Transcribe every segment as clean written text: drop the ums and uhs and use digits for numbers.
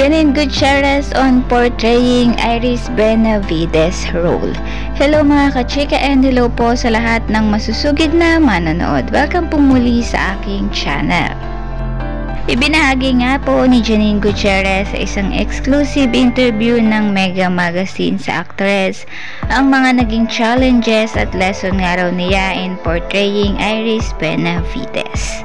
Janine Gutierrez on portraying Iris Benavides' role. Hello mga kachika and hello po sa lahat ng masusugid na manonood. Welcome po muli sa aking channel. Ibinahagi nga po ni Janine Gutierrez sa isang exclusive interview ng Mega Magazine sa actress ang mga naging challenges at lesson nga raw niya in portraying Iris Benavides.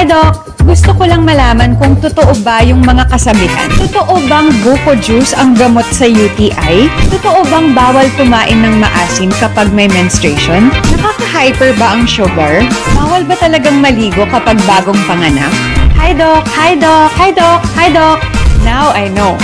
Doc, gusto ko lang malaman kung totoo ba yung mga kasabihan. Totoo bang buko juice ang gamot sa UTI? Totoo bang bawal kumain ng maasim kapag may menstruation? Nakaka-hyper ba ang sugar? Bawal ba talagang maligo kapag bagong panganak? Hi Doc! Hi Doc! Hi Doc! Hi Doc! Now I know.